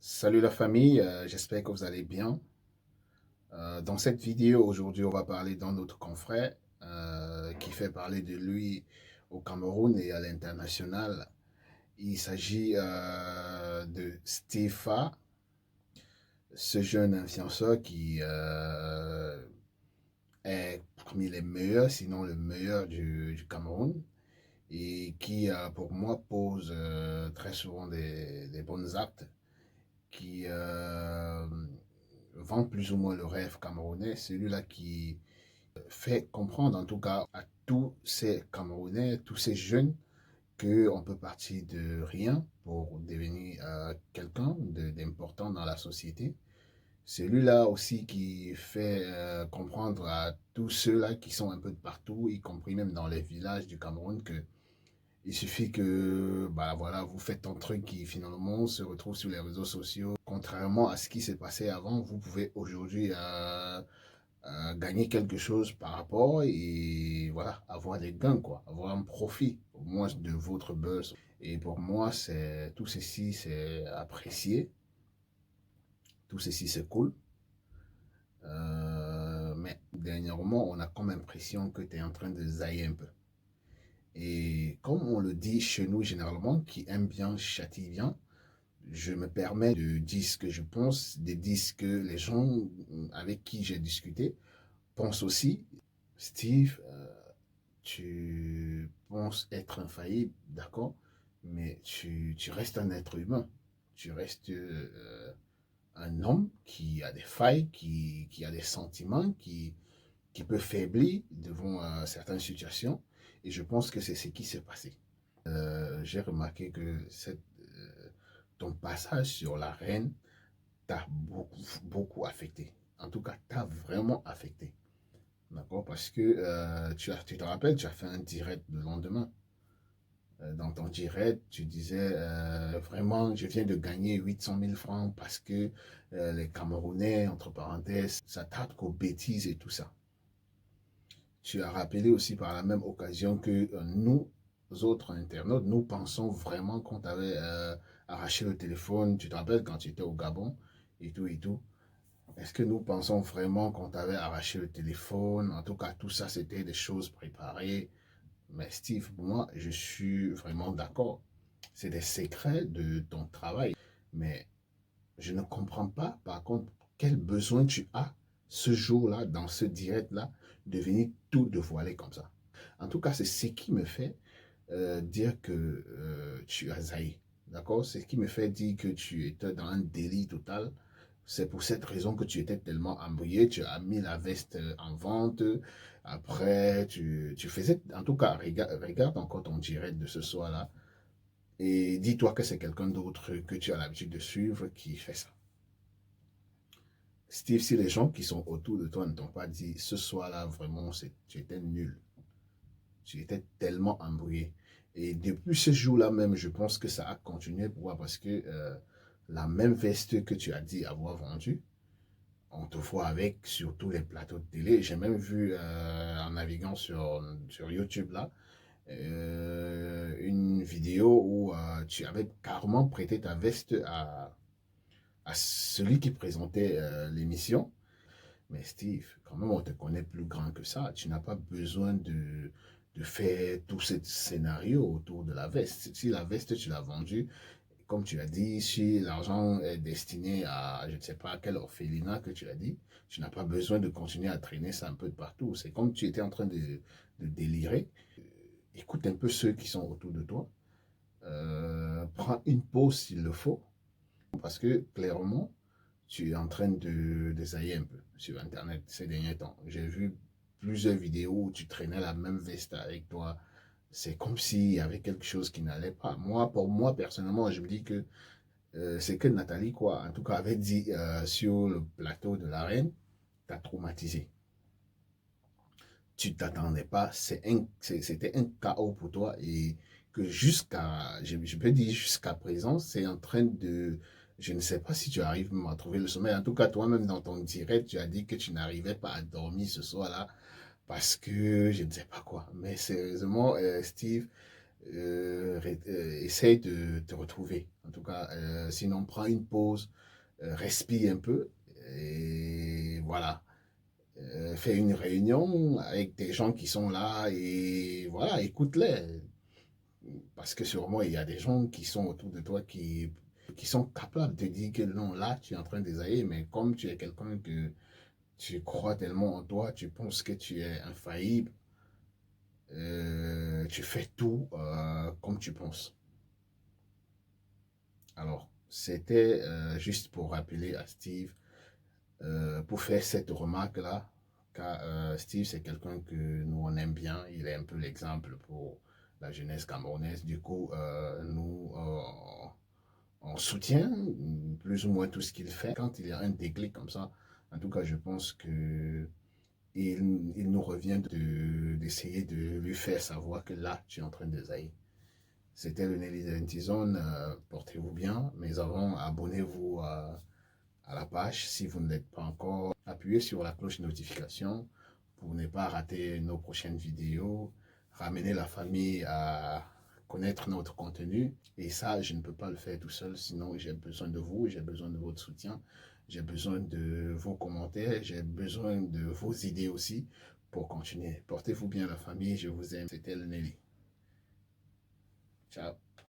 Salut la famille, j'espère que vous allez bien. Dans cette vidéo, aujourd'hui, on va parler d'un autre confrère qui fait parler de lui au Cameroun et à l'international. Il s'agit de Stefa, ce jeune influenceur qui est parmi les meilleurs, sinon le meilleur du Cameroun, et qui, pour moi, pose très souvent des bons actes qui vend plus ou moins le rêve camerounais, celui-là qui fait comprendre en tout cas à tous ces Camerounais, tous ces jeunes, qu'on peut partir de rien pour devenir quelqu'un d'important dans la société. Celui-là aussi qui fait comprendre à tous ceux-là qui sont un peu de partout, y compris même dans les villages du Cameroun, que il suffit que bah voilà, vous faites un truc qui finalement se retrouve sur les réseaux sociaux. Contrairement à ce qui s'est passé avant, vous pouvez aujourd'hui gagner quelque chose par rapport et voilà, avoir des gains, quoi, avoir un profit au moins de votre buzz. Et pour moi, c'est tout ceci, c'est apprécié, tout ceci, c'est cool. Mais dernièrement, on a comme l'impression que tu es en train de zailler un peu. Et comme on le dit chez nous généralement, qui aime bien châtie bien, je me permets de dire ce que je pense, de dire ce que les gens avec qui j'ai discuté pensent aussi. Steve, tu penses être infaillible, d'accord, mais tu restes un être humain. Tu restes un homme qui a des failles, qui a des sentiments, qui peut faiblir devant certaines situations. Et je pense que c'est ce qui s'est passé. J'ai remarqué que ton passage sur la reine t'a beaucoup affecté. En tout cas, t'a vraiment affecté. D'accord? Parce que tu te rappelles, tu as fait un direct le lendemain. Dans ton direct, tu disais vraiment, je viens de gagner 800 000 francs parce que les Camerounais, entre parenthèses, s'attaquent aux bêtises et tout ça. Tu as rappelé aussi par la même occasion que nous, autres internautes, nous pensons vraiment qu'on t'avait arraché le téléphone. Tu te rappelles quand tu étais au Gabon et tout et tout. Est-ce que nous pensons vraiment qu'on t'avait arraché le téléphone? En tout cas, tout ça, c'était des choses préparées. Mais Steve, moi, je suis vraiment d'accord. C'est des secrets de ton travail. Mais je ne comprends pas, par contre, quel besoin tu as ce jour-là, dans ce direct-là, de venir tout dévoiler comme ça. En tout cas, c'est ce qui me fait dire que tu as zaï. D'accord? C'est ce qui me fait dire que tu étais dans un délit total. C'est pour cette raison que tu étais tellement embrouillé. Tu as mis la veste en vente. Après, tu faisais. En tout cas, regarde encore ton direct de ce soir-là. Et dis-toi que c'est quelqu'un d'autre que tu as l'habitude de suivre qui fait ça. Steve, si les gens qui sont autour de toi ne t'ont pas dit ce soir-là, vraiment, tu étais nul. Tu étais tellement embrouillé. Et depuis ce jour-là même, je pense que ça a continué. Pourquoi? Parce que la même veste que tu as dit avoir vendue, on te voit avec sur tous les plateaux de télé. J'ai même vu en naviguant sur YouTube là, une vidéo où tu avais carrément prêté ta veste à celui qui présentait l'émission. Mais Steve, quand même, on te connaît plus grand que ça. Tu n'as pas besoin de faire tout ce scénario autour de la veste. Si la veste, tu l'as vendue, comme tu as dit, si l'argent est destiné à, je ne sais pas, quel orphelinat que tu as dit, tu n'as pas besoin de continuer à traîner ça un peu de partout. C'est comme tu étais en train de délirer. Écoute un peu ceux qui sont autour de toi. Prends une pause s'il le faut. Parce que clairement, tu es en train de zailler un peu sur Internet ces derniers temps. J'ai vu plusieurs vidéos où tu traînais la même veste avec toi. C'est comme s'il y avait quelque chose qui n'allait pas. Moi, pour moi, personnellement, je me dis que c'est que Nathalie, quoi, en tout cas, avait dit sur le plateau de la reine, t'as traumatisé. Tu t'attendais pas. C'était un chaos pour toi et que je peux dire jusqu'à présent, c'est en train de, je ne sais pas si tu arrives même à trouver le sommeil. En tout cas, toi-même dans ton direct, tu as dit que tu n'arrivais pas à dormir ce soir-là parce que je ne sais pas quoi. Mais sérieusement, Steve, essaye de te retrouver. En tout cas, sinon, prends une pause, respire un peu et voilà. Fais une réunion avec des gens qui sont là et voilà, écoute-les. Parce que sûrement, il y a des gens qui sont autour de toi qui sont capables de te dire que non, là, tu es en train de désailler, mais comme tu es quelqu'un que tu crois tellement en toi, tu penses que tu es infaillible, tu fais tout comme tu penses. Alors, c'était juste pour rappeler à Steve, pour faire cette remarque-là, car Steve, c'est quelqu'un que nous, on aime bien. Il est un peu l'exemple pour la jeunesse camerounaise. Du coup, nous, on soutient plus ou moins tout ce qu'il fait. Quand il y a un déclic comme ça, en tout cas, je pense que il nous revient d'essayer de lui faire savoir que là, tu es en train de zaïr. C'était le Nelly Zone. Portez-vous bien. Mais avant, abonnez-vous à la page si vous ne l'êtes pas encore. Appuyez sur la cloche de notification pour ne pas rater nos prochaines vidéos. Ramenez la famille à connaître notre contenu. Et ça, je ne peux pas le faire tout seul, sinon j'ai besoin de vous, j'ai besoin de votre soutien, j'ai besoin de vos commentaires, j'ai besoin de vos idées aussi pour continuer. Portez-vous bien la famille, je vous aime. C'était le Nelly. Ciao.